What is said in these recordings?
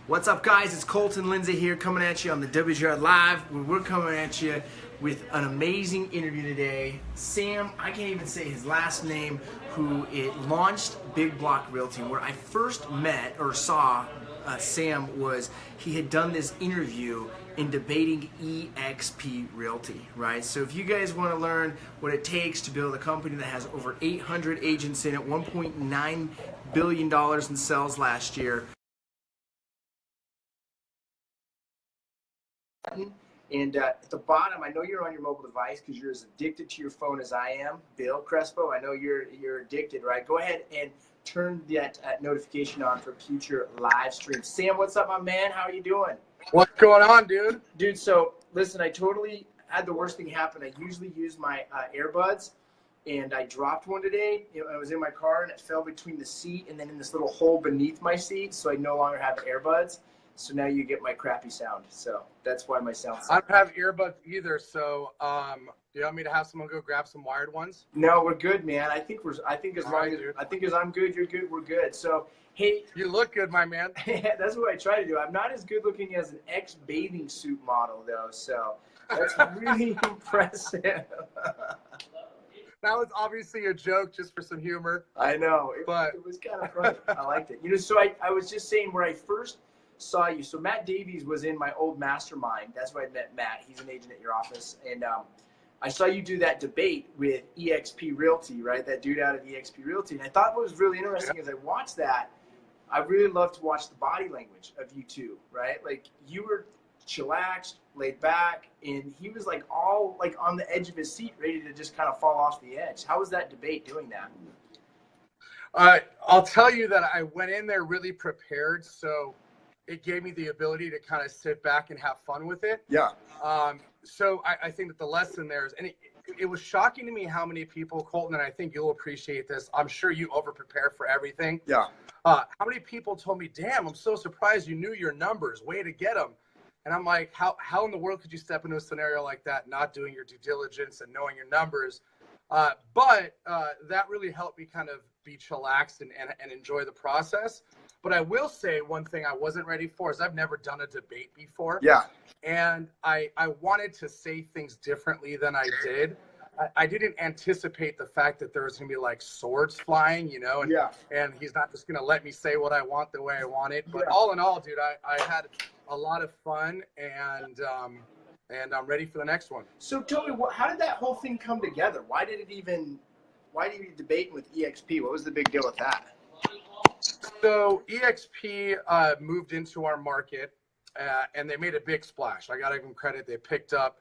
What's up, guys? It's Colton, Lindsay here, coming at you on the WGR Live. We're coming at you with an amazing interview today. Sam, I can't even say his last name, who it launched Big Block Realty. Where I first met or saw Sam was he had done this interview in debating EXP Realty, right? So if you guys want to learn what it takes to build a company that has over 800 agents in it, $1.9 billion in sales last year, and at the bottom, I know you're on your mobile device because you're as addicted to your phone as I am. Bill Crespo, I know you're addicted, right? Go ahead and turn that notification on for future live streams. Sam, what's up, my man? How are you doing? What's going on, dude? Dude, so listen, I totally had the worst thing happen. I usually use my earbuds, and I dropped one today. I was in my car, and it fell between the seat and then in this little hole beneath my seat, so I no longer have earbuds. So now you get my crappy sound. So that's why my sound. I don't have earbuds either. So, do you want me to have someone go grab some wired ones? No, we're good, man. I think as I'm good, you're good. We're good. So, hey, you look good, my man. That's what I try to do. I'm not as good looking as an ex-bathing suit model, though. So that's really impressive. That was obviously a joke, just for some humor. I know, but it was kind of funny. I liked it. So I was just saying where I first saw you. So Matt Davies was in my old Mastermind. That's where I met Matt. He's an agent at your office. And I saw you do that debate with EXP Realty, right? That dude out of EXP Realty. And I thought what was really interesting as I watched that, I really loved to watch the body language of you two, right? Like you were chillaxed, laid back, and he was like all like on the edge of his seat, ready to just kind of fall off the edge. How was that debate doing that? I'll tell you that I went in there really prepared. So it gave me the ability to kind of sit back and have fun with it. Yeah. So I think that the lesson there is, and it was shocking to me how many people, Colton, and I think you'll appreciate this. I'm sure you over-prepare for everything. Yeah. How many people told me, damn, I'm so surprised you knew your numbers, way to get them. And I'm like, how in the world could you step into a scenario like that, not doing your due diligence and knowing your numbers? But that really helped me kind of be chillaxed and enjoy the process. But I will say one thing I wasn't ready for is I've never done a debate before. Yeah. And I wanted to say things differently than I did. I didn't anticipate the fact that there was going to be like swords flying, and, and he's not just going to let me say what I want the way I want it. But all in all, dude, I had a lot of fun, and I'm ready for the next one. So tell me, how did that whole thing come together? Why did you debate with EXP? What was the big deal with that? So EXP moved into our market, and they made a big splash. I got to give them credit. They picked up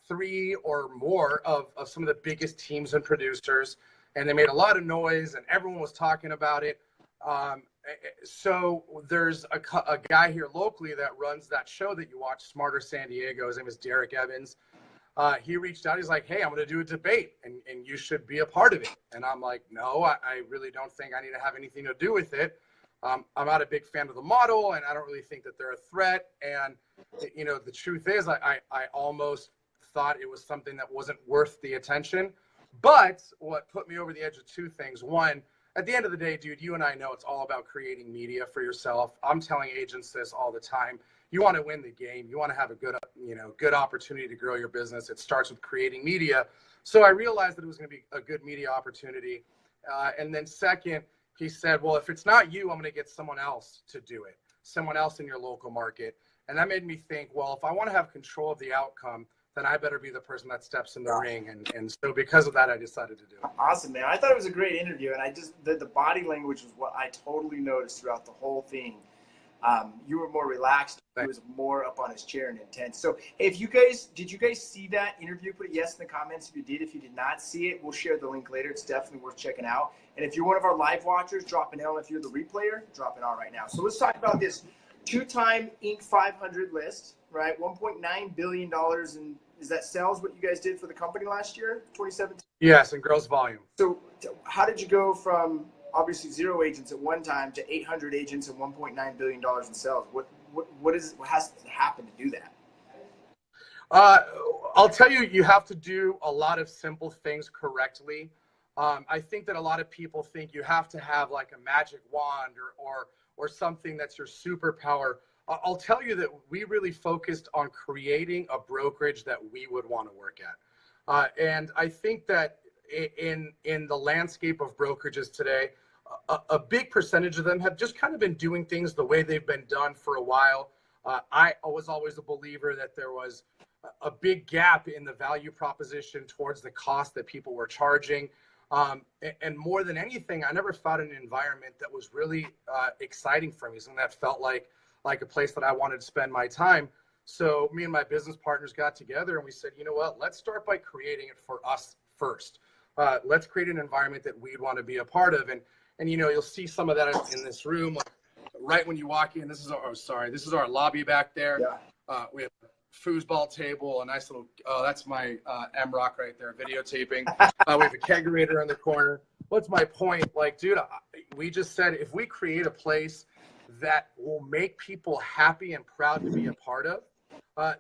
3 or more of some of the biggest teams and producers, and they made a lot of noise, and everyone was talking about it. So there's a guy here locally that runs that show that you watch, Smarter San Diego. His name is Derek Evans. He reached out. He's like, hey, I'm going to do a debate, and you should be a part of it. And I'm like, no, I really don't think I need to have anything to do with it. I'm not a big fan of the model, and I don't really think that they're a threat. And, the truth is I almost thought it was something that wasn't worth the attention. But what put me over the edge of 2 things. One, at the end of the day, dude, you and I know it's all about creating media for yourself. I'm telling agents this all the time. You want to win the game. You want to have a good opportunity to grow your business. It starts with creating media. So I realized that it was going to be a good media opportunity. And then second, he said, well, if it's not you, I'm going to get someone else to do it, someone else in your local market. And that made me think, well, if I want to have control of the outcome, then I better be the person that steps in the ring. And so because of that, I decided to do it. Awesome, man. I thought it was a great interview. And the body language was what I totally noticed throughout the whole thing. You were more relaxed. He was more up on his chair and intense. So hey, did you guys see that interview? Put a yes in the comments if you did. If you did not see it, we'll share the link later. It's definitely worth checking out. And if you're one of our live watchers, drop an L. If you're the replayer, drop an R right now. So let's talk about this 2-time Inc. 500 list, right? $1.9 billion in, is that sales what you guys did for the company last year, 2017? Yes, and gross volume. So how did you go from obviously 0 agents at one time to 800 agents and $1.9 billion in sales? What has to happen to do that? I'll tell you, you have to do a lot of simple things correctly. I think that a lot of people think you have to have like a magic wand or or something that's your superpower. I'll tell you that we really focused on creating a brokerage that we would want to work at. And I think that in the landscape of brokerages today, a big percentage of them have just kind of been doing things the way they've been done for a while. I was always a believer that there was a big gap in the value proposition towards the cost that people were charging. And more than anything, I never found an environment that was really exciting for me, something that felt like a place that I wanted to spend my time. So me and my business partners got together and we said, you know what, let's start by creating it for us first. Let's create an environment that we'd want to be a part of. And you know, you'll see some of that in this room. Like, right when you walk in, this is our lobby back there. Yeah. We have a foosball table, a nice little, that's my M-Rock right there, videotaping. We have a kegerator in the corner. What's my point? Like, dude, we just said if we create a place that will make people happy and proud to be a part of,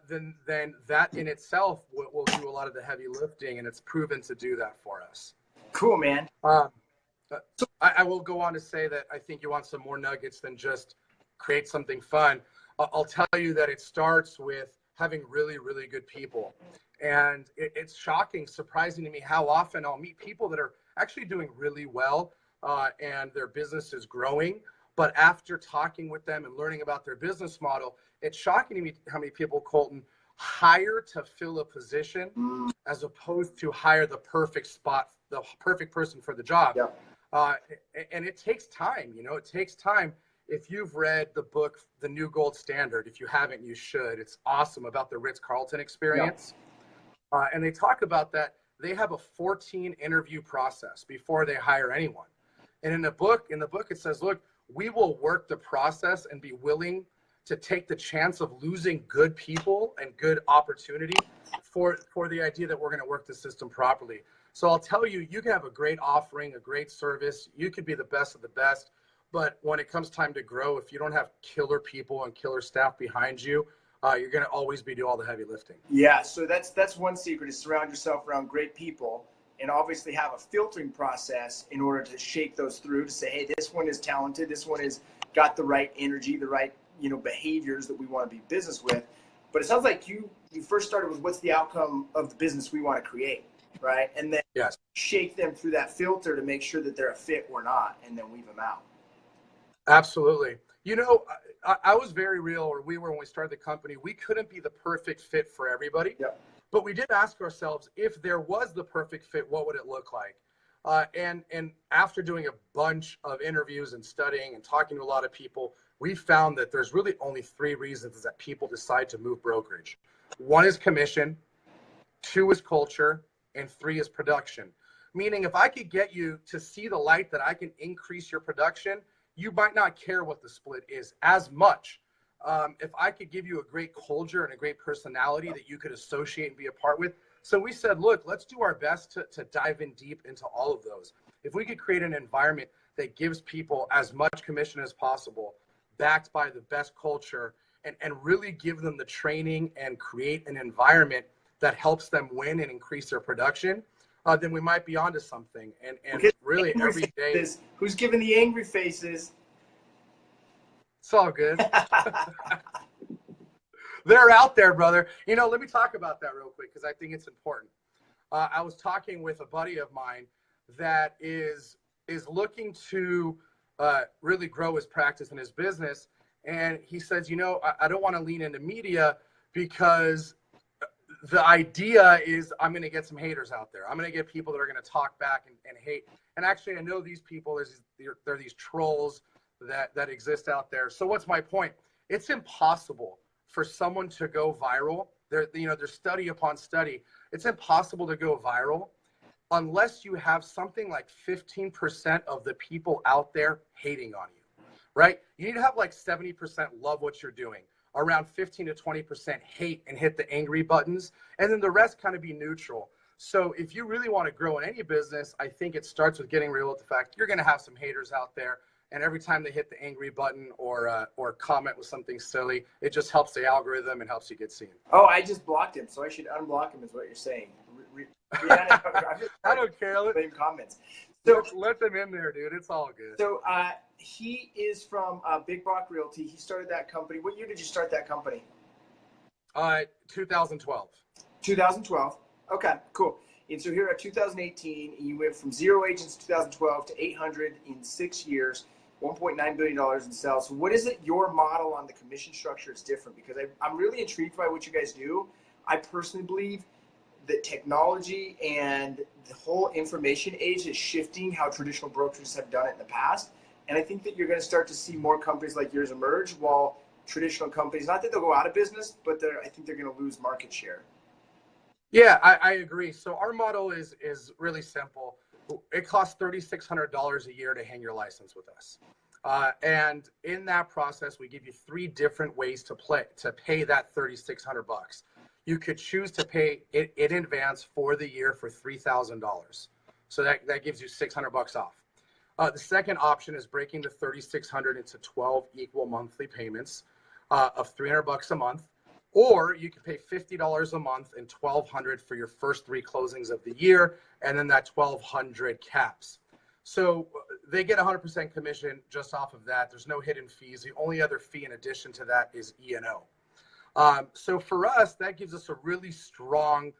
then that in itself will do a lot of the heavy lifting, and it's proven to do that for us. Cool, man. So I will go on to say that I think you want some more nuggets than just create something fun. I'll tell you that it starts with having really, really good people. And it's shocking, surprising to me how often I'll meet people that are actually doing really well and their business is growing. But after talking with them and learning about their business model, it's shocking to me how many people, Colton, hire to fill a position as opposed to hire the perfect spot, the perfect person for the job. Yeah. And it takes time, you know, it takes time. If you've read the book, The New Gold Standard, if you haven't, you should. It's awesome, about the Ritz-Carlton experience. Yeah. And they talk about that. They have a 14 interview process before they hire anyone. And in the book, it says, look, we will work the process and be willing to take the chance of losing good people and good opportunity for the idea that we're going to work the system properly. So I'll tell you, you can have a great offering, a great service. You could be the best of the best. But when it comes time to grow, if you don't have killer people and killer staff behind you, you're going to always be doing all the heavy lifting. Yeah. So that's one secret, is surround yourself around great people, and obviously have a filtering process in order to shake those through to say, hey, this one is talented. This one has got the right energy, the right, you know, behaviors that we want to be business with. But it sounds like you first started with what's the outcome of the business we want to create, right? And then yes, shake them through that filter to make sure that they're a fit or not, and then weave them out. Absolutely. You know, I was very real, or we were when we started the company. We couldn't be the perfect fit for everybody. Yep. But we did ask ourselves, if there was the perfect fit, what would it look like? And after doing a bunch of interviews and studying and talking to a lot of people, we found that there's really only 3 reasons that people decide to move brokerage. 1 is commission, 2 is culture, and 3 is production. Meaning, if I could get you to see the light that I can increase your production, you might not care what the split is as much. If I could give you a great culture and a great personality that you could associate and be a part with. So we said, look, let's do our best to dive in deep into all of those. If we could create an environment that gives people as much commission as possible, backed by the best culture, and really give them the training and create an environment that helps them win and increase their production, then we might be onto something. And really every day. Who's giving the angry faces? It's all good. They're out there, brother. You know, let me talk about that real quick, because I think it's important. I was talking with a buddy of mine that is looking to really grow his practice and his business. And he says, you know, I don't want to lean into media because the idea is I'm going to get some haters out there. I'm going to get people that are going to talk back and hate. And actually, I know these people, they're these trolls that exist out there. So what's my point? It's impossible for someone to go viral. There's study upon study. It's impossible to go viral unless you have something like 15% of the people out there hating on you, right? You need to have like 70% love what you're doing, around 15 to 20% hate and hit the angry buttons, and then the rest kind of be neutral. So if you really want to grow in any business, I think it starts with getting real with the fact you're going to have some haters out there. And every time they hit the angry button or comment with something silly, it just helps the algorithm and helps you get seen. Oh, I just blocked him, so I should unblock him, is what you're saying. I don't care. Same comments. So let them in there, dude. It's all good. So he is from Big Rock Realty. He started that company. What year did you start that company? 2012. 2012. Okay, cool. And so here at 2018, you went from 0 agents in 2012 to 800 in 6 years, $1.9 billion in sales. So what is it, your model on the commission structure is different? Because I'm really intrigued by what you guys do. I personally believe that technology and the whole information age is shifting how traditional brokerages have done it in the past. And I think that you're going to start to see more companies like yours emerge, while traditional companies, not that they'll go out of business, but I think they're going to lose market share. Yeah, I agree. So our model is really simple. It costs $3,600 a year to hang your license with us. And in that process, we give you 3 different ways to pay that $3,600. You could choose to pay it in advance for the year for $3,000. So that gives you $600 off. The second option is breaking the $3,600 into 12 equal monthly payments of $300 a month. Or you can pay $50 a month and $1,200 for your first 3 closings of the year, and then that $1,200 caps. So they get 100% commission just off of that. There's no hidden fees. The only other fee in addition to that is E&O. So for us, that gives us a really strong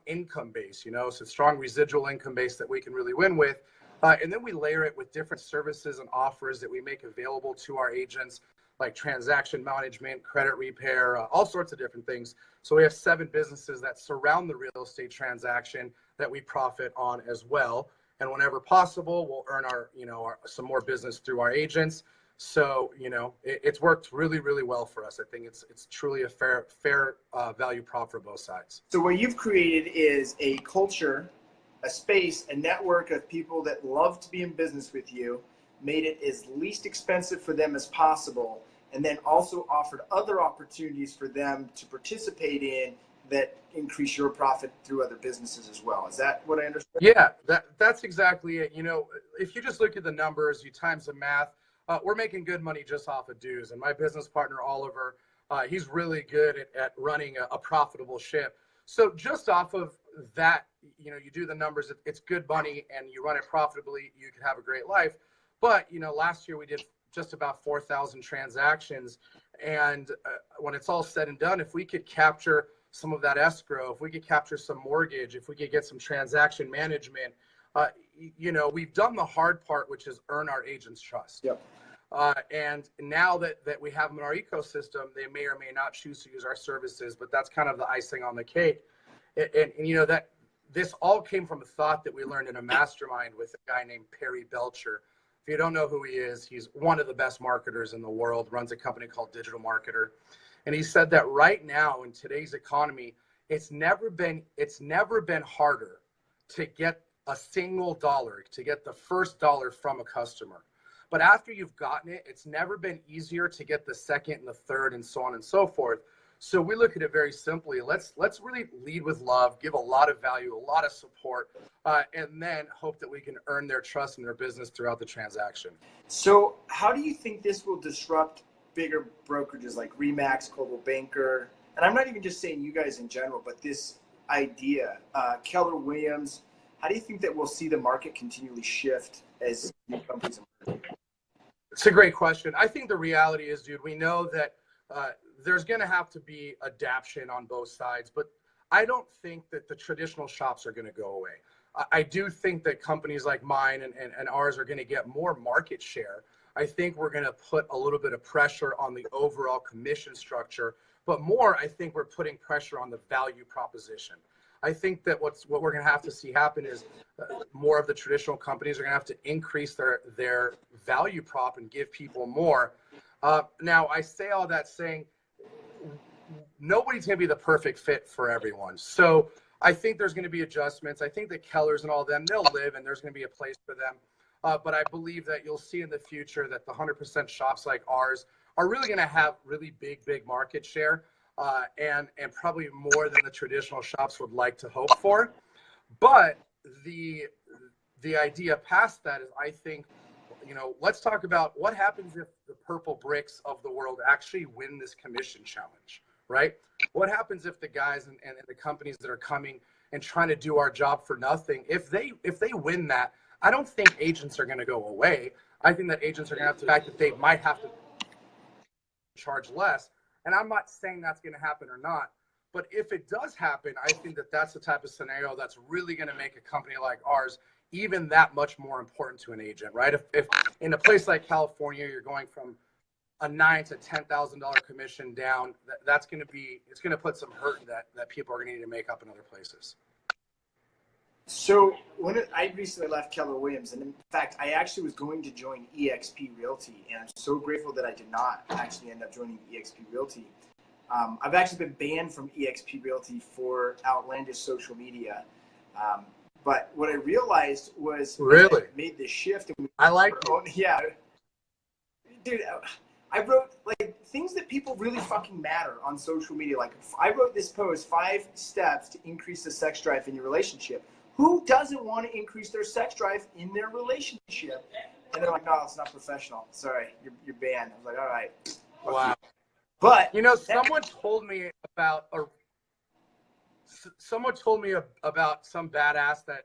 income base, so strong residual income base that we can really win with. And then we layer it with different services and offers that we make available to our agents, like transaction management, credit repair, all sorts of different things. So we have 7 businesses that surround the real estate transaction that we profit on as well. And whenever possible, we'll earn some more business through our agents. So, it's worked really, really well for us. I think it's truly a fair value prop for both sides. So what you've created is a culture, a space, a network of people that love to be in business with you, made it as least expensive for them as possible, and then also offered other opportunities for them to participate in that increase your profit through other businesses as well. Is that what I understand? Yeah, that's exactly it. If you just look at the numbers, you times the math, we're making good money just off of dues. And my business partner, Oliver, he's really good at running a profitable ship. So just off of that, you do the numbers, it's good money and you run it profitably, you can have a great life. But, last year we did just about 4,000 transactions. And when it's all said and done, if we could capture some of that escrow, if we could capture some mortgage, if we could get some transaction management, we've done the hard part, which is earn our agents' trust. Yep. And now that we have them in our ecosystem, they may or may not choose to use our services, but that's kind of the icing on the cake. And that this all came from a thought that we learned in a mastermind with a guy named Perry Belcher. If you don't know who he is, he's one of the best marketers in the world, runs a company called Digital Marketer. And he said that right now in today's economy, it's never been harder to get a single dollar, to get the first dollar from a customer. But after you've gotten it, it's never been easier to get the second and the third and so on and so forth. So we look at it very simply. Let's really lead with love, give a lot of value, a lot of support, and then hope that we can earn their trust in their business throughout the transaction. So how do you think this will disrupt bigger brokerages like RE/MAX, Coldwell Banker? And I'm not even just saying you guys in general, but this idea, Keller Williams, how do you think that we'll see the market continually shift as new companies emerge? It's a great question. I think the reality is, dude, we know that there's going to have to be adaptation on both sides, but I don't think that the traditional shops are going to go away. I do think that companies like mine and ours are going to get more market share. I think we're going to put a little bit of pressure on the overall commission structure, but more, I think we're putting pressure on the value proposition. I think that what we're going to have to see happen is more of the traditional companies are going to have to increase their value prop and give people more. Now, I say all that saying nobody's going to be the perfect fit for everyone. So I think there's going to be adjustments. I think the Kellers and all them, they'll live and there's going to be a place for them. But I believe that you'll see in the future that the 100% shops like ours are really going to have really big market share. And probably more than the traditional shops would like to hope for. But the idea past that is, I think, let's talk about what happens if the purple bricks of the world actually win this commission challenge, right? What happens if the guys and the companies that are coming and trying to do our job for nothing. If they win that, I don't think agents are going to go away. I think that agents are going to have to, the fact that they might have to charge less. And I'm not saying that's going to happen or not. But if it does happen, I think that that's the type of scenario that's really going to make a company like ours even that much more important to an agent, right? If in a place like California, you're going from a $9,000 to $10,000 commission down, it's going to put some hurt that people are going to need to make up in other places. So I recently left Keller Williams, and in fact, I actually was going to join eXp Realty, and I'm so grateful that I did not actually end up joining eXp Realty. I've actually been banned from eXp Realty for outlandish social media. But what I realized was really I made this shift. And I like it. Yeah. Dude, I wrote like things that people really fucking matter on social media. Like I wrote this post, 5 steps to increase the sex drive in your relationship. Who doesn't want to increase their sex drive in their relationship? And they're like, no, it's not professional. Sorry, you're banned. I was like, all right. Wow. But someone told me about some badass that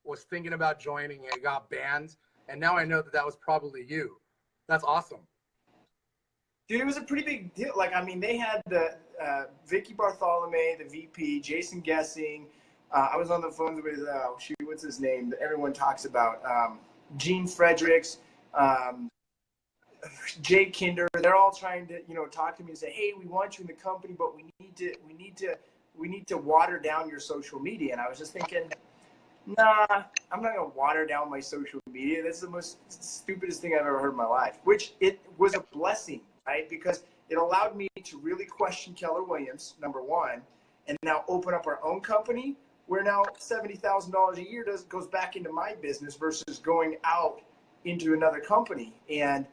was thinking about joining and got banned, and now I know that was probably you. That's awesome. Dude, it was a pretty big deal. Like, I mean, they had the Vicky Bartholomew, the VP, Jason Gessing. I was on the phone with, what's his name that everyone talks about? Gene Fredericks, Jay Kinder. They're all trying to, talk to me and say, hey, we want you in the company, but we need to water down your social media. And I was just thinking, nah, I'm not going to water down my social media. That's the most stupidest thing I've ever heard in my life, which it was a blessing, right? Because it allowed me to really question Keller Williams, number one, and now open up our own company where now $70,000 a year goes back into my business versus going out into another company. And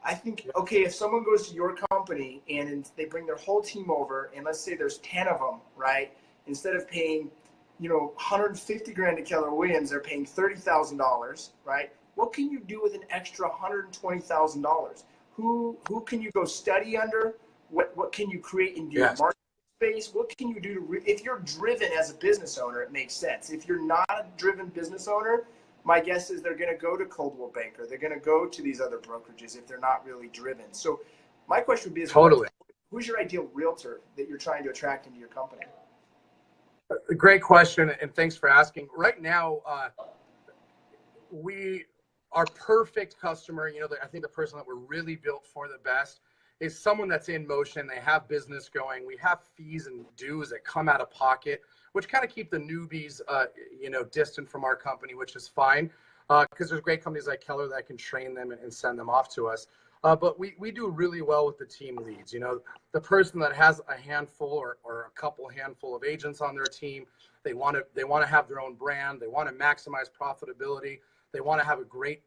I think, okay, if someone goes to your company and they bring their whole team over, and let's say there's 10 of them, right? Instead of paying, $150,000 to Keller Williams, they're paying $30,000, right? What can you do with an extra $120,000? Who can you go study under? What can you create in your market space? What can you do if you're driven as a business owner? It makes sense. If you're not a driven business owner, my guess is they're going to go to Coldwell Banker. They're going to go to these other brokerages if they're not really driven. So my question would be, who's your ideal realtor that you're trying to attract into your company? A great question, and thanks for asking. Right now, our perfect customer, I think the person that we're really built for the best is someone that's in motion. They have business going. We have fees and dues that come out of pocket, which kind of keep the newbies, distant from our company, which is fine, because there's great companies like Keller that can train them and send them off to us. But we do really well with the team leads. The person that has a handful or a couple handful of agents on their team, they want to have their own brand. They want to maximize profitability. They want to have a great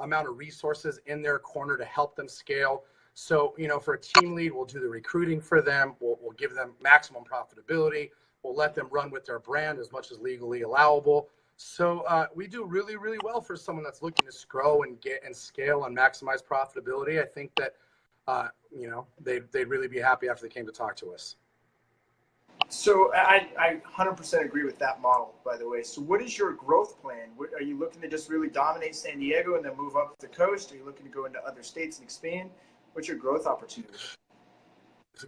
amount of resources in their corner to help them scale. So, for a team lead, we'll do the recruiting for them. We'll give them maximum profitability. We'll let them run with their brand as much as legally allowable. So we do really, really well for someone that's looking to grow and get and scale and maximize profitability. I think that, they'd really be happy after they came to talk to us. So I 100% agree with that model, by the way. So what is your growth plan? Are you looking to just really dominate San Diego and then move up the coast? Are you looking to go into other states and expand? What's your growth opportunity?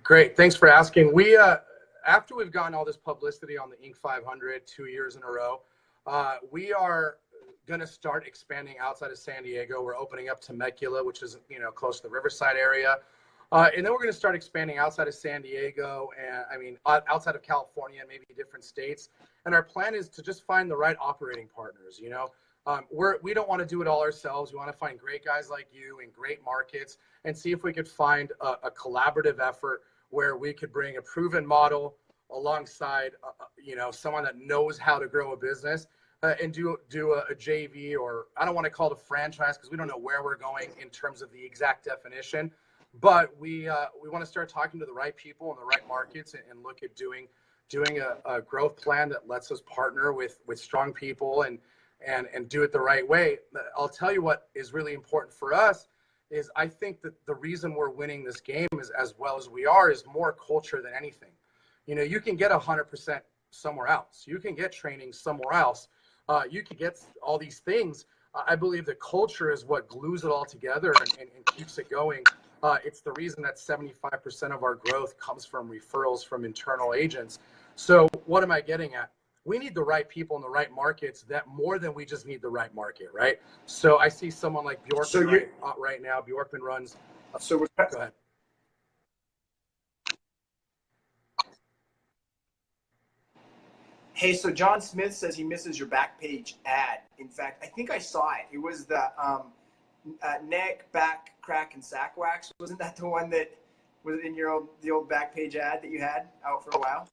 Great. Thanks for asking. We, after we've gotten all this publicity on the Inc. 500 2 years in a row, we are going to start expanding outside of San Diego. We're opening up Temecula, which is, close to the Riverside area. And then we're going to start expanding outside of San Diego and outside of California and maybe different states. And our plan is to just find the right operating partners. We don't want to do it all ourselves. We want to find great guys like you in great markets and see if we could find a collaborative effort where we could bring a proven model alongside, someone that knows how to grow a business and do a JV, or I don't want to call it a franchise because we don't know where we're going in terms of the exact definition. But we want to start talking to the right people in the right markets and look at doing a growth plan that lets us partner with strong people and do it the right way. I'll tell you what is really important for us is I think that the reason we're winning this game is as well as we are is more culture than anything. You can get 100% somewhere else. You can get training somewhere else. You can get all these things. I believe that culture is what glues it all together and keeps it going. It's the reason that 75% of our growth comes from referrals from internal agents. So what am I getting at? We need the right people in the right markets that more than we just need the right market, right? So I see someone like Bjorkman right now. Bjorkman runs. So go ahead. Hey, so John Smith says he misses your back page ad. In fact, I think I saw it. It was the neck, back, crack, and sack wax. Wasn't that the one that was in the old back page ad that you had out for a while?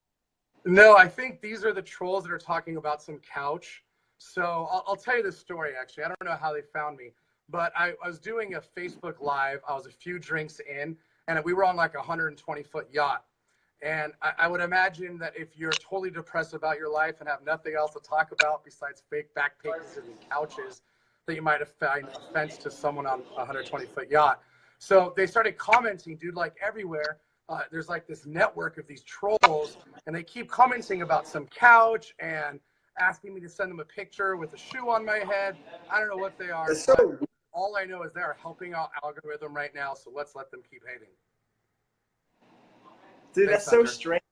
No, I think these are the trolls that are talking about some couch. So I'll tell you this story, actually. I don't know how they found me, but I was doing a Facebook Live. I was a few drinks in, and we were on like a 120-foot yacht. And I would imagine that if you're totally depressed about your life and have nothing else to talk about besides fake back pages and couches, that you might have found offense to someone on a 120-foot yacht. So they started commenting, dude, like everywhere. There's like this network of these trolls, and they keep commenting about some couch and asking me to send them a picture with a shoe on my head. I don't know what they are. So, all I know is they're helping out algorithm right now, so let's let them keep hating. Dude, that's so strange.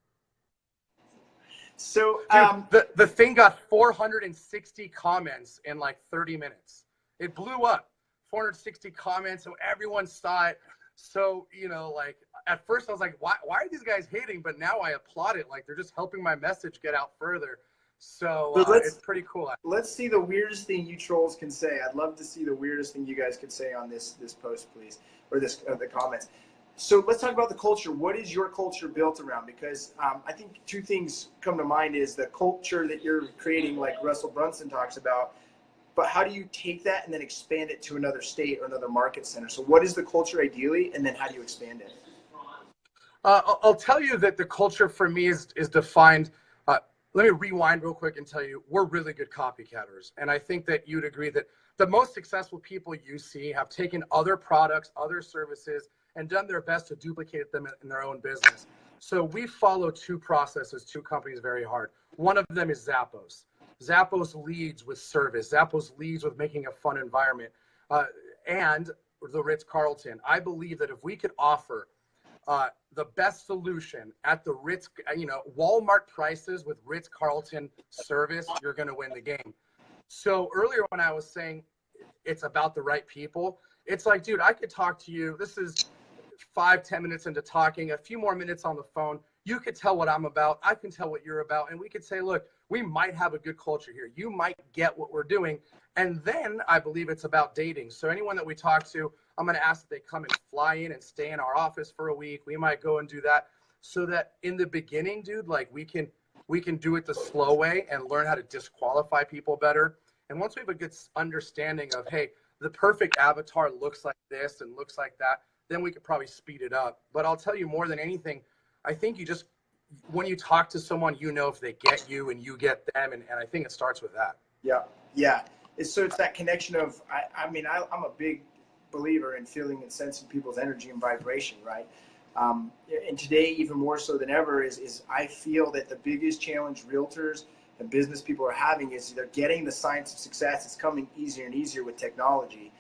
So, dude, the thing got 460 comments in like 30 minutes. It blew up. 460 comments, so everyone saw it. So, you know, like at first I was like, why are these guys hating? But now I applaud it. Like they're just helping my message get out further. So it's pretty cool. Let's see the weirdest thing you trolls can say. I'd love to see the weirdest thing you guys could say on this post, please, or the comments. So let's talk about the culture. What is your culture built around? Because I think two things come to mind is the culture that you're creating, like Russell Brunson talks about, but how do you take that and then expand it to another state or another market center? So what is the culture ideally, and then how do you expand it? I'll tell you that the culture for me is defined. Let me rewind real quick and tell you, we're really good copycatters. And I think that you'd agree that the most successful people you see have taken other products, other services, and done their best to duplicate them in their own business. So we follow two processes, two companies very hard. One of them is Zappos. Zappos leads with service. Zappos leads with making a fun environment. And the Ritz-Carlton. I believe that if we could offer the best solution at the Ritz, Walmart prices with Ritz-Carlton service, you're going to win the game. So earlier when I was saying it's about the right people, it's like, dude, I could talk to you. This is 5-10 minutes into talking, a few more minutes on the phone. You could tell what I'm about. I can tell what you're about. And we could say, look, we might have a good culture here. You might get what we're doing. And then I believe it's about dating. So anyone that we talk to, I'm going to ask that they come and fly in and stay in our office for a week. We might go and do that so that in the beginning, dude, like we can do it the slow way and learn how to disqualify people better. And once we have a good understanding of, hey, the perfect avatar looks like this and looks like that, then we could probably speed it up. But I'll tell you more than anything, I think when you talk to someone, you know if they get you and you get them. And I think it starts with that. Yeah. Yeah. So it's that connection of, I'm a big believer in feeling and sensing people's energy and vibration, right? And today, even more so than ever, is I feel that the biggest challenge realtors and business people are having is they're getting the science of success. It's coming easier and easier with technology.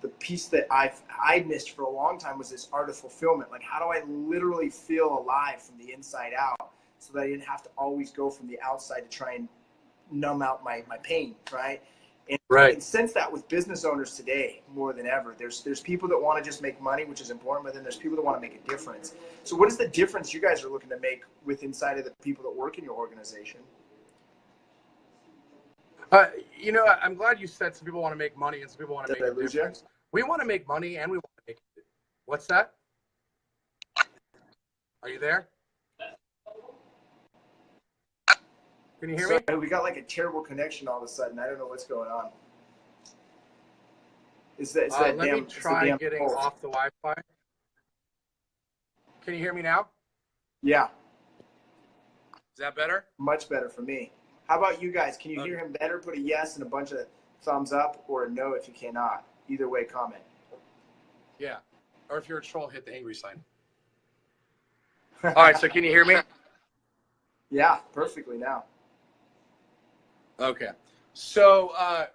The piece that I missed for a long time was this art of fulfillment. Like, how do I literally feel alive from the inside out so that I didn't have to always go from the outside to try and numb out my pain, right? And I can sense that with business owners today more than ever. There's people that want to just make money, which is important, but then there's people that want to make a difference. So what is the difference you guys are looking to make with inside of the people that work in your organization? I'm glad you said some people want to make money and some people want to make a difference. We want to make money and we want to make it. What's that? Are you there? Can you hear me? We got like a terrible connection all of a sudden. I don't know what's going on. Let me try getting off the Wi-Fi. Can you hear me now? Yeah. Is that better? Much better for me. How about you guys? Can you hear him better? Put a yes and a bunch of thumbs up, or a no if you cannot. Either way, comment. Yeah. Or if you're a troll, hit the angry sign. All right, so can you hear me? Yeah, perfectly now. Okay. So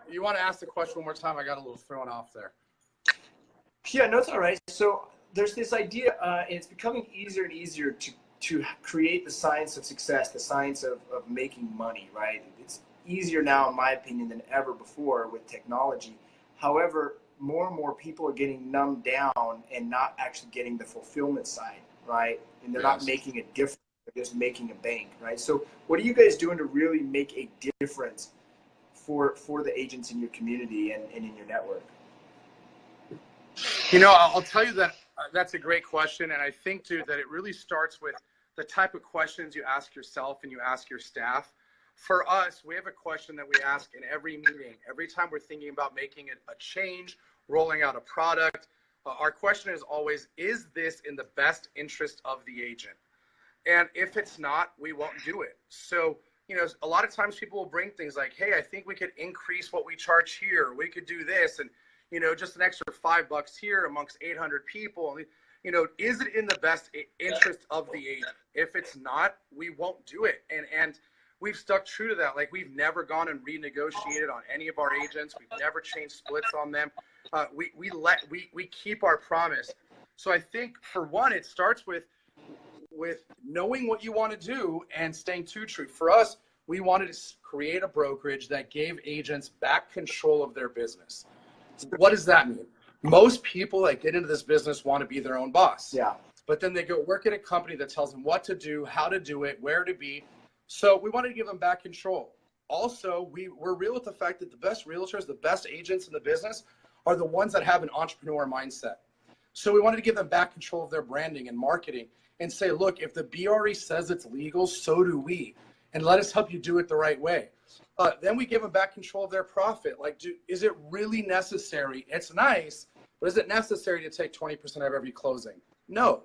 you want to ask the question one more time? I got a little thrown off there. Yeah, no, it's all right. So there's this idea, and it's becoming easier and easier to create the science of success, the science of making money, right? It's easier now, in my opinion, than ever before with technology. However, more and more people are getting numbed down and not actually getting the fulfillment side, right? And they're not making a difference. They're just making a bank, right? So what are you guys doing to really make a difference for the agents in your community and in your network? You know, I'll tell you that that's a great question. And I think, dude, that it really starts with the type of questions you ask yourself and you ask your staff. For us, we have a question that we ask in every meeting. Every time we're thinking about making a change, rolling out a product, our question is always, is this in the best interest of the agent? And if it's not, we won't do it. So, you know, a lot of times people will bring things like, hey, I think we could increase what we charge here. We could do this. And, you know, just an extra $5 here amongst 800 people. You know, is it in the best interest of the agent? If it's not, we won't do it. And we've stuck true to that. Like, we've never gone and renegotiated on any of our agents. We've never changed splits on them. We keep our promise. So I think, for one, it starts with knowing what you want to do and staying true. For us, we wanted to create a brokerage that gave agents back control of their business. What does that mean? Most people that get into this business want to be their own boss. Yeah. But then they go work at a company that tells them what to do, how to do it, where to be. So we wanted to give them back control. Also, we're real with the fact that the best realtors, the best agents in the business are the ones that have an entrepreneur mindset. So we wanted to give them back control of their branding and marketing and say, look, if the BRE says it's legal, so do we. And let us help you do it the right way. Then we give them back control of their profit. Like, is it really necessary? It's nice, but is it necessary to take 20% of every closing? No.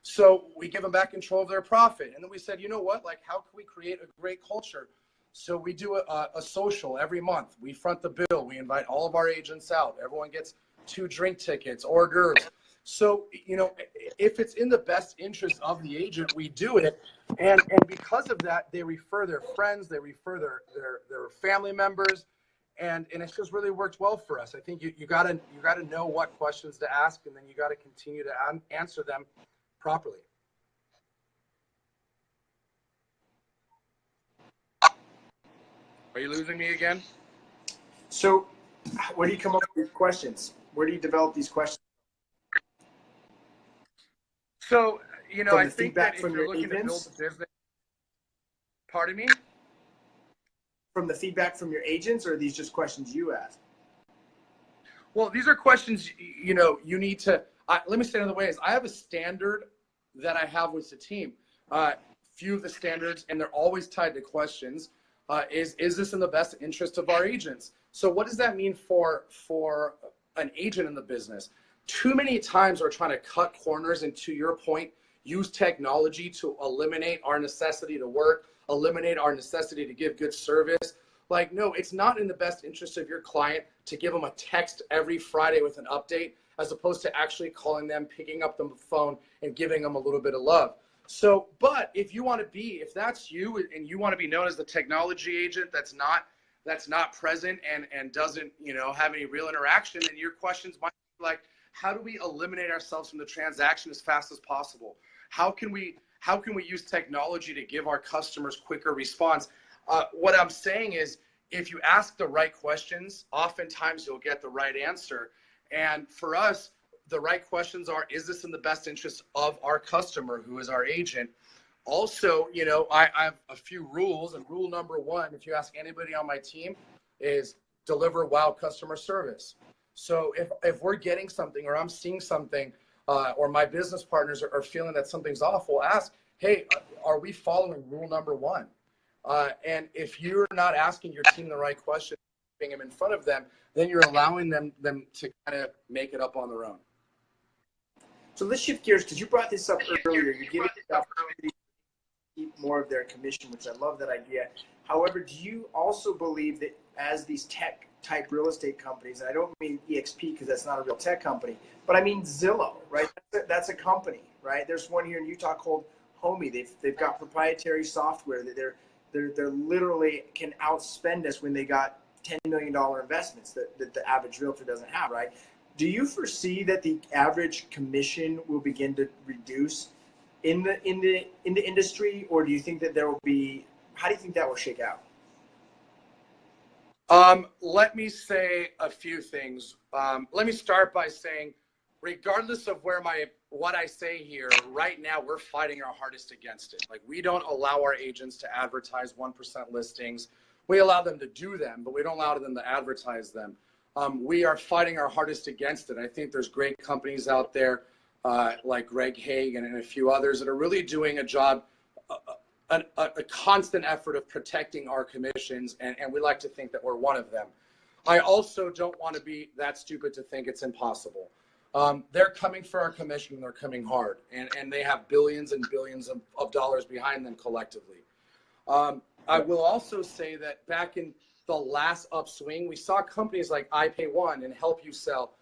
So we give them back control of their profit. And then we said, you know what? Like, how can we create a great culture? So we do a social every month. We front the bill. We invite all of our agents out. Everyone gets 2 drink tickets, hors d'oeuvres. So, you know, if it's in the best interest of the agent, we do it. And because of that, they refer their friends, they refer their family members, and it's just really worked well for us. I think you gotta know what questions to ask, and then you gotta continue to answer them properly. Are you losing me again? So where do you come up with these questions? Where do you develop these questions? So, you know, I think that if you're looking to build a business, pardon me? From the feedback from your agents, or are these just questions you ask? Well, these are questions, you know, you need to, let me say it another way, is I have a standard that I have with the team. Few of the standards, and they're always tied to questions, is this in the best interest of our agents? So what does that mean for an agent in the business? Too many times we're trying to cut corners, and to your point, use technology to eliminate our necessity to work, eliminate our necessity to give good service. Like, no, it's not in the best interest of your client to give them a text every Friday with an update, as opposed to actually calling them, picking up the phone, and giving them a little bit of love. So, but if you want to be, if that's you and you want to be known as the technology agent that's not present and doesn't, you know, have any real interaction, then your questions might be like, how do we eliminate ourselves from the transaction as fast as possible? How can we use technology to give our customers quicker response? What I'm saying is, if you ask the right questions, oftentimes you'll get the right answer. And for us, the right questions are, is this in the best interest of our customer, who is our agent? Also, you know, I have a few rules, and rule number 1, if you ask anybody on my team, is deliver wow customer service. So if we're getting something, or I'm seeing something, or my business partners are feeling that something's off, we'll ask, hey, are we following rule number 1? And if you're not asking your team the right question, putting them in front of them, then you're allowing them to kind of make it up on their own. So let's shift gears, because you brought this up earlier. You're giving the opportunity to keep more of their commission, which I love that idea. However, do you also believe that as these tech-type real estate companies, and I don't mean EXP because that's not a real tech company, but I mean Zillow, right? That's a company, right? There's one here in Utah called homie. They've got proprietary software that they're literally can outspend us when they got $10 million investments that the average realtor doesn't have, right? Do you foresee that the average commission will begin to reduce in the industry, or do you think that there will be? How do you think that will shake out? Let me say a few things. Let me start by saying, regardless of what I say here, right now we're fighting our hardest against it. Like, we don't allow our agents to advertise 1% listings. We allow them to do them, but we don't allow them to advertise them. We are fighting our hardest against it. I think there's great companies out there like Greg Hagan and a few others that are really doing a job, a constant effort of protecting our commissions, and we like to think that we're one of them. I also don't want to be that stupid to think it's impossible. They're coming for our commission, and they're coming hard, and they have billions and billions of dollars behind them collectively. I will also say that back in the last upswing, we saw companies like iPay1 and Help You Sell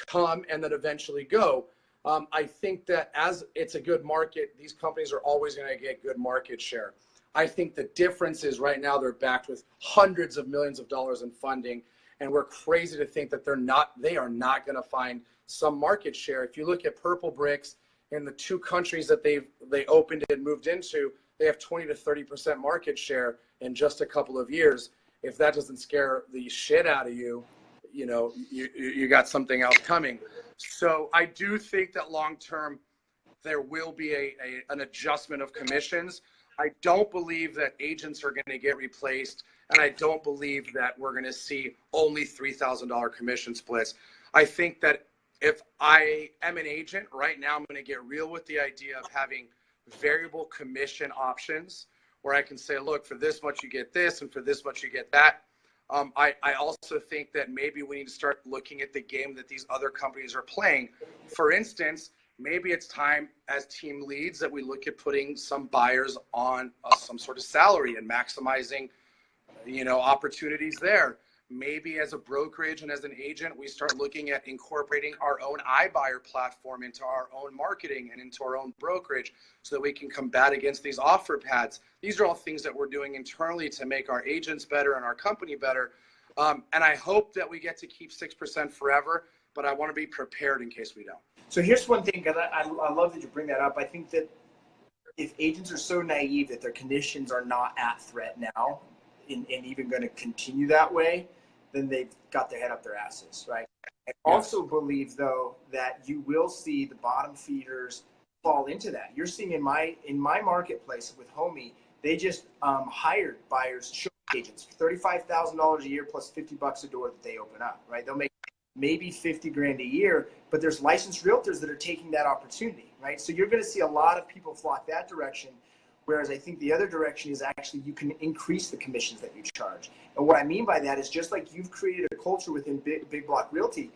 come and then eventually go. I think that as it's a good market, these companies are always going to get good market share. I think the difference is right now they're backed with hundreds of millions of dollars in funding, and we're crazy to think that they are not going to find some market share. If you look at Purple Bricks in the 2 countries that they opened and moved into, they have 20 to 30% market share in just a couple of years. If that doesn't scare the shit out of you, you know, you got something else coming. So I do think that long term there will be an adjustment of commissions. I don't believe that agents are going to get replaced, and I don't believe that we're going to see only $3,000 commission splits. I think that if I am an agent right now, I'm going to get real with the idea of having variable commission options where I can say, look, for this much you get this, and for this much you get that. I also think that maybe we need to start looking at the game that these other companies are playing. For instance, maybe it's time as team leads that we look at putting some buyers on some sort of salary and maximizing, you know, opportunities there. Maybe as a brokerage and as an agent, we start looking at incorporating our own iBuyer platform into our own marketing and into our own brokerage so that we can combat against these offer pads. These are all things that we're doing internally to make our agents better and our company better. And I hope that we get to keep 6% forever, but I want to be prepared in case we don't. So here's one thing, because I love that you bring that up. I think that if agents are so naive that their conditions are not at threat now and even going to continue that way, then they've got their head up their asses, right? I also believe, though, that you will see the bottom feeders fall into that. You're seeing in my marketplace with Homie, they just hired buyers, show agents, $35,000 a year plus $50 a door that they open up, right? They'll make maybe 50 grand a year, but there's licensed realtors that are taking that opportunity, right? So you're going to see a lot of people flock that direction. Whereas I think the other direction is actually you can increase the commissions that you charge. And what I mean by that is just like you've created a culture within Big Block Realty,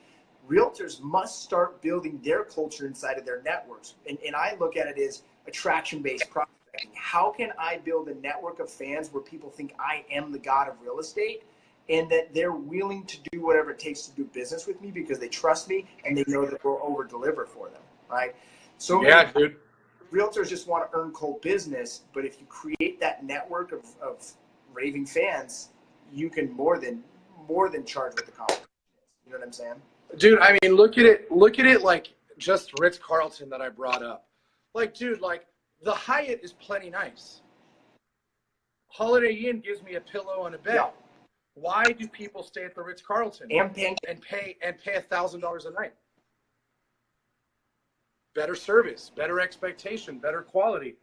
realtors must start building their culture inside of their networks. And I look at it as attraction-based prospecting. How can I build a network of fans where people think I am the god of real estate and that they're willing to do whatever it takes to do business with me because they trust me and they know that we'll over-deliver for them, right? So yeah, dude. Realtors just want to earn cold business, but if you create that network of raving fans, you can more than charge what the competition is. You know what I'm saying? Dude, I mean, look at it like just Ritz-Carlton that I brought up. Like, dude, like the Hyatt is plenty nice. Holiday Inn gives me a pillow and a bed. Yeah. Why do people stay at the Ritz-Carlton and pay $1,000 a night? Better service, better expectation, better quality.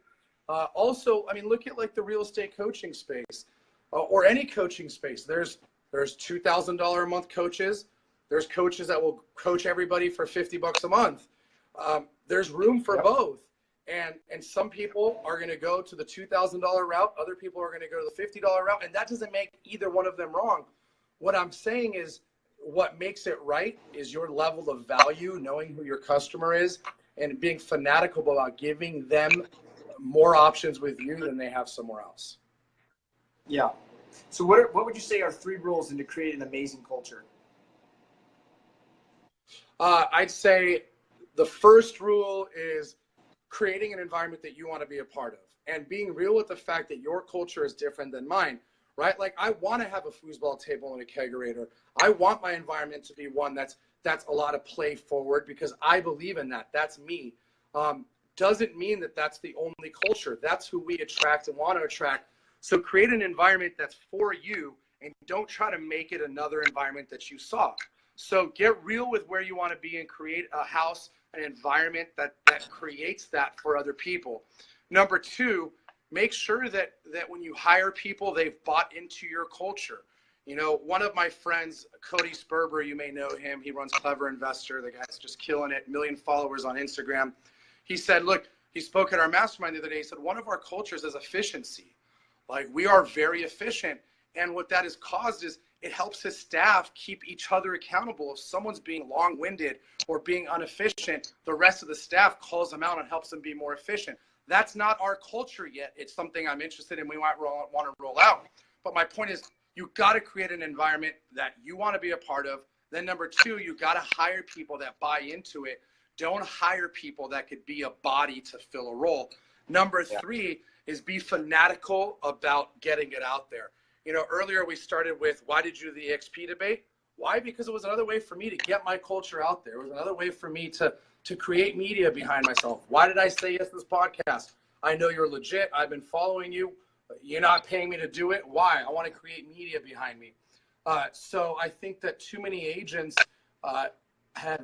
Also, I mean, look at like the real estate coaching space or any coaching space. There's $2,000 a month coaches. There's coaches that will coach everybody for $50 a month. There's room for both. And some people are going to go to the $2,000 route. Other people are going to go to the $50 route. And that doesn't make either one of them wrong. What I'm saying is what makes it right is your level of value, knowing who your customer is, and being fanatical about giving them more options with you than they have somewhere else. Yeah. So what would you say are 3 rules into creating an amazing culture? I'd say the first rule is creating an environment that you want to be a part of and being real with the fact that your culture is different than mine, right? Like I want to have a foosball table and a kegerator. I want my environment to be one that's a lot of play forward because I believe in that. That's me. Doesn't mean that that's the only culture. That's who we attract and want to attract. So create an environment that's for you and don't try to make it another environment that you saw. So get real with where you want to be and create a house, an environment that creates that for other people. Number two, make sure that when you hire people, they've bought into your culture. You know, one of my friends, Cody Sperber, you may know him. He runs Clever Investor. The guy's just killing it, 1 million followers on Instagram. He said, look, he spoke at our mastermind the other day. He said, one of our cultures is efficiency. Like we are very efficient. And what that has caused is it helps his staff keep each other accountable. If someone's being long-winded or being inefficient, the rest of the staff calls them out and helps them be more efficient. That's not our culture yet. It's something I'm interested in. We might want to roll out. But my point is, you got to create an environment that you want to be a part of. Then number two, you got to hire people that buy into it. Don't hire people that could be a body to fill a role. Number three is be fanatical about getting it out there. You know, earlier we started with, why did you do the EXP debate? Why? Because it was another way for me to get my culture out there. It was another way for me to create media behind myself. Why did I say yes to this podcast? I know you're legit. I've been following you. You're not paying me to do it. Why? I want to create media behind me. So I think that too many agents have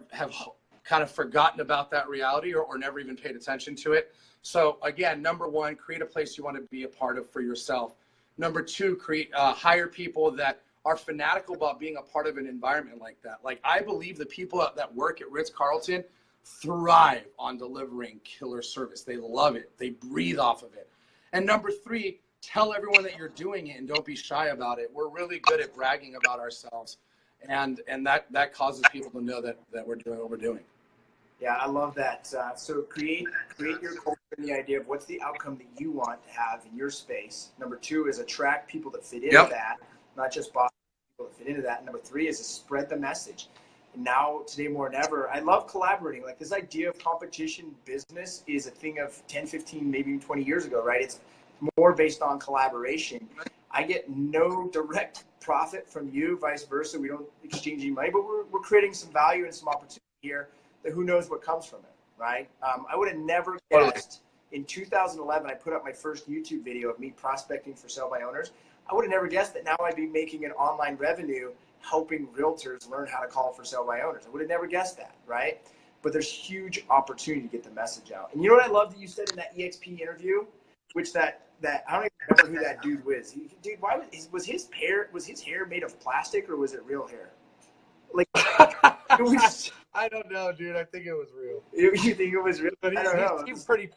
kind of forgotten about that reality or never even paid attention to it. So again, number one, create a place you want to be a part of for yourself. Number two, hire people that are fanatical about being a part of an environment like that. Like I believe the people that work at Ritz-Carlton thrive on delivering killer service. They love it. They breathe off of it. And number three, tell everyone that you're doing it and don't be shy about it. We're really good at bragging about ourselves. And that causes people to know that we're doing what we're doing. Yeah, I love that. So create your culture and the idea of what's the outcome that you want to have in your space. Number two is attract people that fit into that, not just boss people that fit into that. And number three is to spread the message. And now, today more than ever, I love collaborating. Like this idea of competition business is a thing of 10, 15, maybe even 20 years ago, right? It's more based on collaboration. I get no direct profit from you, vice versa. We don't exchange any money, but we're creating some value and some opportunity here. That who knows what comes from it, right? I would have never guessed in 2011, I put up my first YouTube video of me prospecting for sell by owners. I would have never guessed that now I'd be making an online revenue helping realtors learn how to call for sell by owners. I would have never guessed that, right? But there's huge opportunity to get the message out. And you know what I love that you said in that EXP interview, which that I don't even remember who that dude was. Dude, why was his hair made of plastic or was it real hair? Like, it was, I don't know, dude. I think it was real. You think it was real? But I don't know. He's pretty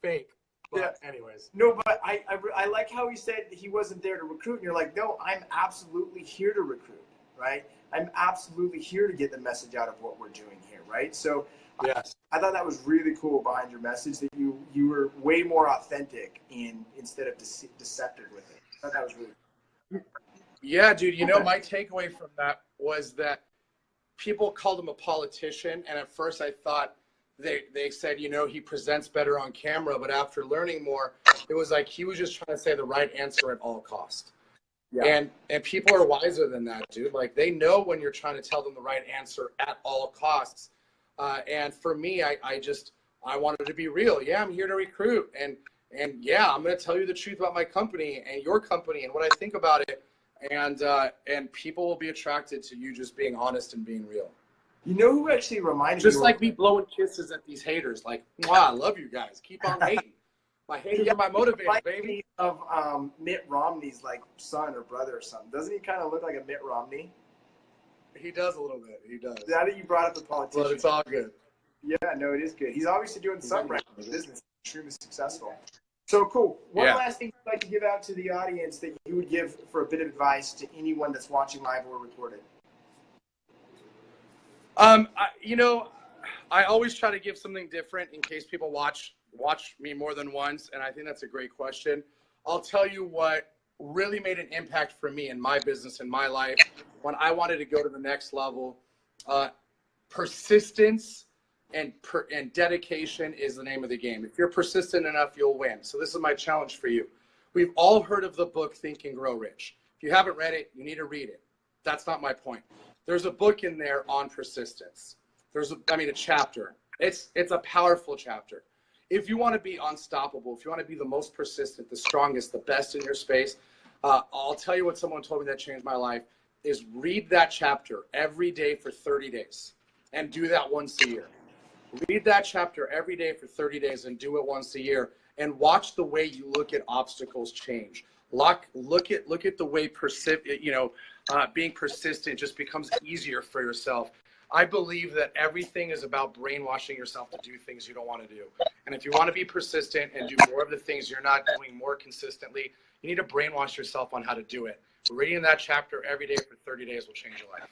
fake. But yeah. Anyways. No, but I like how he said he wasn't there to recruit. And you're like, no, I'm absolutely here to recruit, right? I'm absolutely here to get the message out of what we're doing here, right? So yes. I thought that was really cool behind your message that you were way more authentic instead of deceptive with it. I thought that was really cool. Yeah, dude. You know, my takeaway from that was that people called him a politician, and at first I thought they said, you know, he presents better on camera, but after learning more, it was like he was just trying to say the right answer at all costs. Yeah. And people are wiser than that, dude. Like they know when you're trying to tell them the right answer at all costs. And for me, I wanted to be real. Yeah, I'm here to recruit, and yeah, I'm going to tell you the truth about my company and your company and what I think about it. And people will be attracted to you just being honest and being real. You know who actually reminded me? Just like me blowing kisses at these haters. Like, wow, I love you guys. Keep on hating. My haters are my motivators, baby. Of Mitt Romney's like son or brother or something. Doesn't he kind of look like a Mitt Romney? He does a little bit. He does. Now that you brought up the politician. But it's all good. Yeah, no, it is good. He's obviously doing something right in business. Extremely successful. So cool. One last thing I'd like to give out to the audience that you would give for a bit of advice to anyone that's watching live or recorded. I always try to give something different in case people watch me more than once, and I think that's a great question. I'll tell you what really made an impact for me in my business, in my life, when I wanted to go to the next level. Persistence and dedication is the name of the game. If you're persistent enough, you'll win. So this is my challenge for you. We've all heard of the book Think and Grow Rich. If you haven't read it, you need to read it. That's not my point. There's a book in there on persistence. There's a chapter. It's a powerful chapter. If you want to be unstoppable, if you want to be the most persistent, the strongest, the best in your space, I'll tell you what someone told me that changed my life is read that chapter every day for 30 days and do that once a year. Read that chapter every day for 30 days and do it once a year, and watch the way you look at obstacles change. Look at the way being persistent just becomes easier for yourself. I believe that everything is about brainwashing yourself to do things you don't want to do. And if you want to be persistent and do more of the things you're not doing more consistently, you need to brainwash yourself on how to do it. Reading that chapter every day for 30 days will change your life.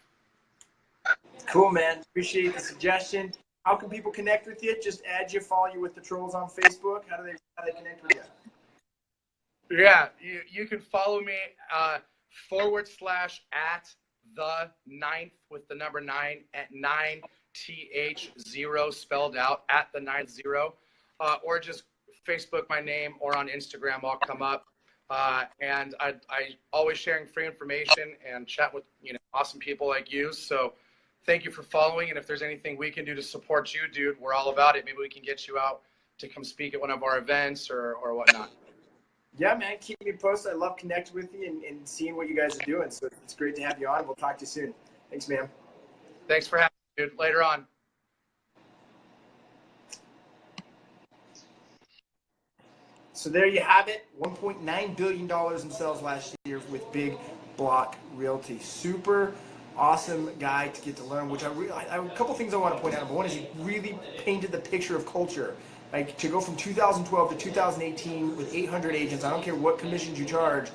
Cool, man. Appreciate the suggestion. How can people connect with you? Just add you, follow you with the trolls on Facebook. How do they connect with you? Yeah, you can follow me / @the 9th with the number 9 at 9th0 spelled out at the 90, or just Facebook my name, or on Instagram I'll come up. And I always sharing free information and chat with awesome people like you. So thank you for following. And if there's anything we can do to support you, dude, we're all about it. Maybe we can get you out to come speak at one of our events or whatnot. Yeah, man, keep me posted. I love connecting with you and seeing what you guys are doing. So it's great to have you on. We'll talk to you soon. Thanks, man. Thanks for having me, dude. Later on. So there you have it. $1.9 billion in sales last year with Big Block Realty. Super awesome guy to get to learn, which a couple things I want to point out. Number one is he really painted the picture of culture. Like, to go from 2012 to 2018 with 800 agents, I don't care what commissions you charge,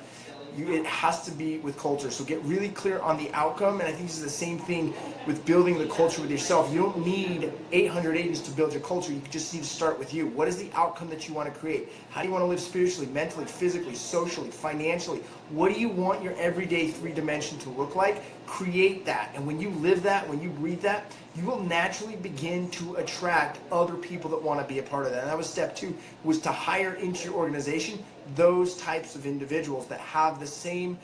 it has to be with culture. So get really clear on the outcome, and I think this is the same thing with building the culture with yourself. You don't need 800 agents to build your culture. You just need to start with you. What is the outcome that you want to create? How do you want to live spiritually, mentally, physically, socially, financially? What do you want your everyday 3 dimension to look like? Create that. And when you live that, when you breathe that, you will naturally begin to attract other people that want to be a part of that. And that was step 2, was to hire into your organization those types of individuals that have the same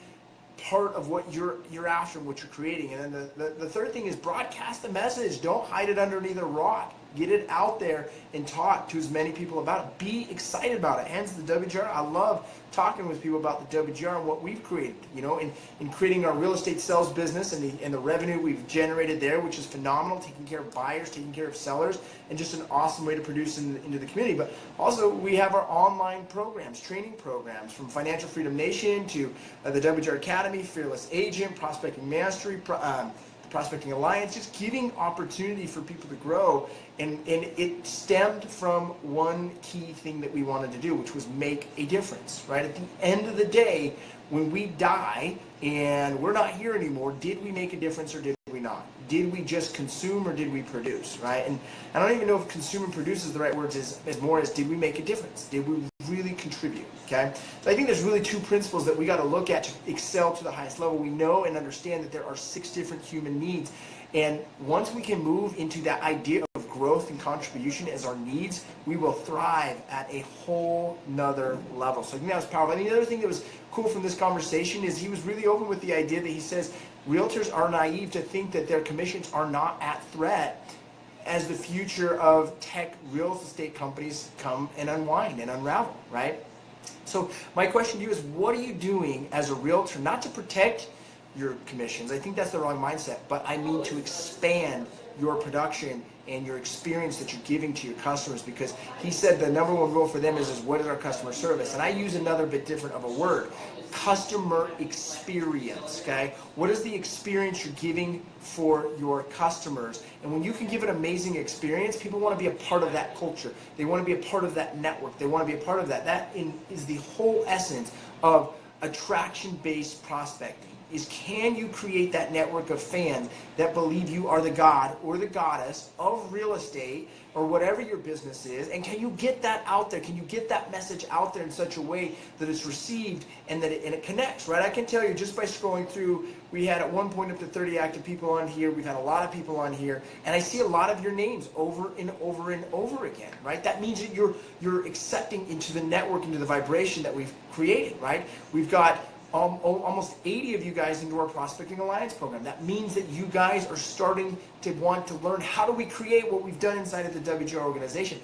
part of what you're after and what you're creating. And then the third thing is broadcast the message. Don't hide it underneath a rock. Get it out there and talk to as many people about it. Be excited about it. Hence the WGR. I love talking with people about the WGR and what we've created, in creating our real estate sales business and the revenue we've generated there, which is phenomenal, taking care of buyers, taking care of sellers, and just an awesome way to produce into the community. But also we have our online programs, training programs, from Financial Freedom Nation to the WGR Academy, Fearless Agent, Prospecting Mastery, Prospecting Alliance, just giving opportunity for people to grow. And it stemmed from one key thing that we wanted to do, which was make a difference, right? At the end of the day, when we die and we're not here anymore, did we make a difference or did we not? Did we just consume or did we produce, right? And I don't even know if consume and produce is the right words, as more as did we make a difference? Did we really contribute, okay? So I think there's really 2 principles that we got to look at to excel to the highest level. We know and understand that there are 6 different human needs. And once we can move into that idea of growth and contribution as our needs, we will thrive at a whole nother level. So I think that was powerful. And the other thing that was cool from this conversation is he was really open with the idea that he says realtors are naive to think that their commissions are not at threat as the future of tech real estate companies come and unwind and unravel, right? So my question to you is, what are you doing as a realtor, not to protect your commissions? I think that's the wrong mindset, but I mean to expand your production and your experience that you're giving to your customers, because he said the number 1 rule for them is what is our customer service? And I use another bit different of a word, customer experience, okay? What is the experience you're giving for your customers? And when you can give an amazing experience, people want to be a part of that culture. They want to be a part of that network. They want to be a part of that. That is the whole essence of attraction-based prospecting. is, can you create that network of fans that believe you are the god or the goddess of real estate or whatever your business is, and can you get that out there? Can you get that message out there in such a way that it's received and that it connects, right? I can tell you just by scrolling through, we had at one point up to 30 active people on here. We've had a lot of people on here, and I see a lot of your names over and over and over again, right? That means that you're accepting into the network, into the vibration that we've created, right? We've got almost 80 of you guys into our Prospecting Alliance program. That means that you guys are starting to want to learn how do we create what we've done inside of the WGR organization.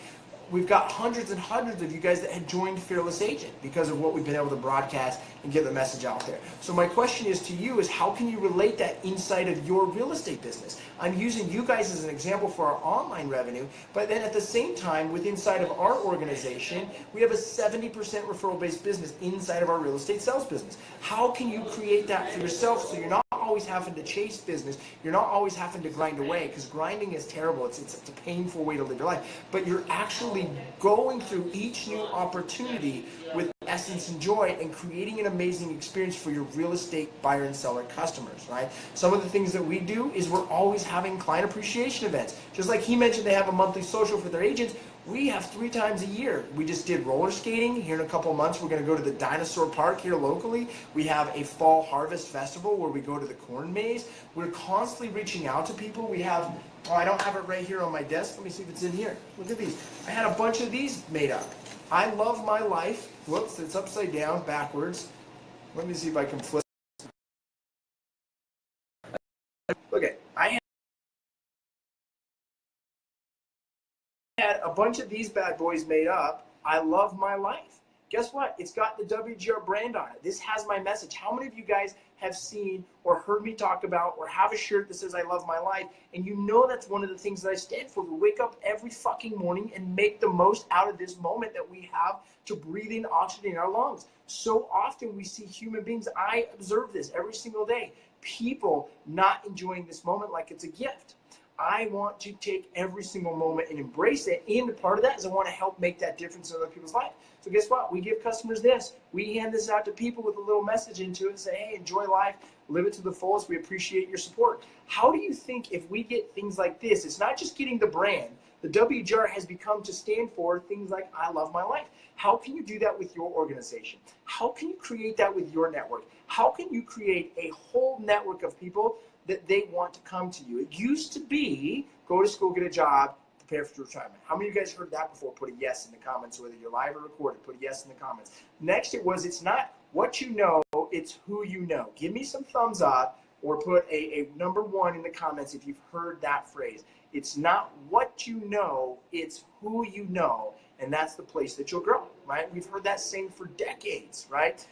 We've got hundreds and hundreds of you guys that had joined Fearless Agent because of what we've been able to broadcast and get the message out there. So my question is to you is, how can you relate that inside of your real estate business? I'm using you guys as an example for our online revenue, but then at the same time, with inside of our organization, we have a 70% referral-based business inside of our real estate sales business. How can you create that for yourself so you're not always having to chase business, you're not always having to grind away, because grinding is terrible. It's a painful way to live your life, but you're actually going through each new opportunity with essence and joy and creating an amazing experience for your real estate buyer and seller customers, right? Some of the things that we do is we're always having client appreciation events. Just like he mentioned, they have a monthly social for their agents. We have 3 times a year. We just did roller skating. Here in a couple of months, we're going to go to the dinosaur park here locally. We have a fall harvest festival where we go to the corn maze. We're constantly reaching out to people. We have, oh, I don't have it right here on my desk. Let me see if it's in here. Look at these. I had a bunch of these made up. I love my life. Whoops, it's upside down, backwards. Let me see if I can flip. Okay, I had a bunch of these bad boys made up. I love my life. Guess what? It's got the WGR brand on it. This has my message. How many of you guys have seen or heard me talk about or have a shirt that says I love my life? And you know that's one of the things that I stand for. We wake up every fucking morning and make the most out of this moment that we have to breathe in oxygen in our lungs. So often we see human beings, I observe this every single day, people not enjoying this moment like it's a gift. I want to take every single moment and embrace it. And part of that is I want to help make that difference in other people's life. So guess what? We give customers this. We hand this out to people with a little message into it and say, hey, enjoy life, live it to the fullest. We appreciate your support. How do you think if we get things like this, it's not just getting the brand. The WGR has become to stand for things like I love my life. How can you do that with your organization? How can you create that with your network? How can you create a whole network of people that they want to come to you? It used to be go to school, get a job, prepare for retirement. How many of you guys heard that before? Put a yes in the comments, whether you're live or recorded. Put a yes in the comments. Next, it was, it's not what you know, it's who you know. Give me some thumbs up or put a number 1 in the comments if you've heard that phrase. It's not what you know, it's who you know, and that's the place that you'll grow, right? We've heard that saying for decades, right?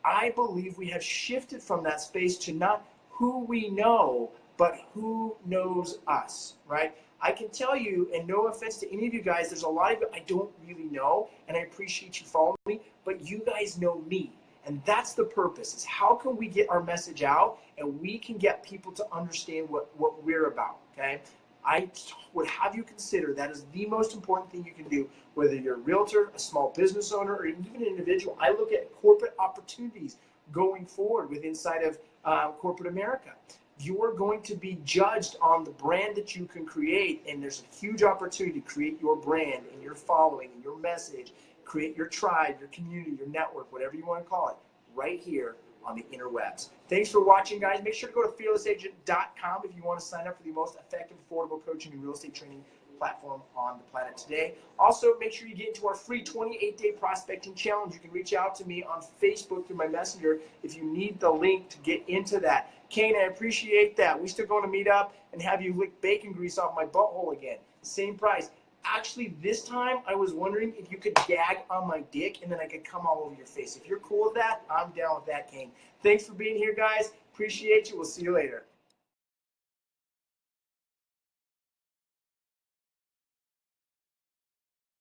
I believe we have shifted from that space to not who we know, but who knows us, right? I can tell you, and no offense to any of you guys, there's a lot of you I don't really know, and I appreciate you following me, but you guys know me. And that's the purpose, is how can we get our message out and we can get people to understand what we're about, okay? I would have you consider that is the most important thing you can do, whether you're a realtor, a small business owner, or even an individual. I look at corporate opportunities going forward with inside of corporate America. You're going to be judged on the brand that you can create, and there's a huge opportunity to create your brand and your following and your message, create your tribe, your community, your network, whatever you want to call it, right here on the interwebs. Thanks for watching, guys. Make sure to go to fearlessagent.com if you want to sign up for the most effective, affordable coaching and real estate training platform on the planet today. Also, make sure you get into our free 28-day prospecting challenge. You can reach out to me on Facebook through my messenger if you need the link to get into that. Kane, I appreciate that. We still going to meet up and have you lick bacon grease off my butthole again. Same price. Actually, this time I was wondering if you could gag on my dick and then I could come all over your face. If you're cool with that, I'm down with that, Kane. Thanks for being here, guys. Appreciate you. We'll see you later.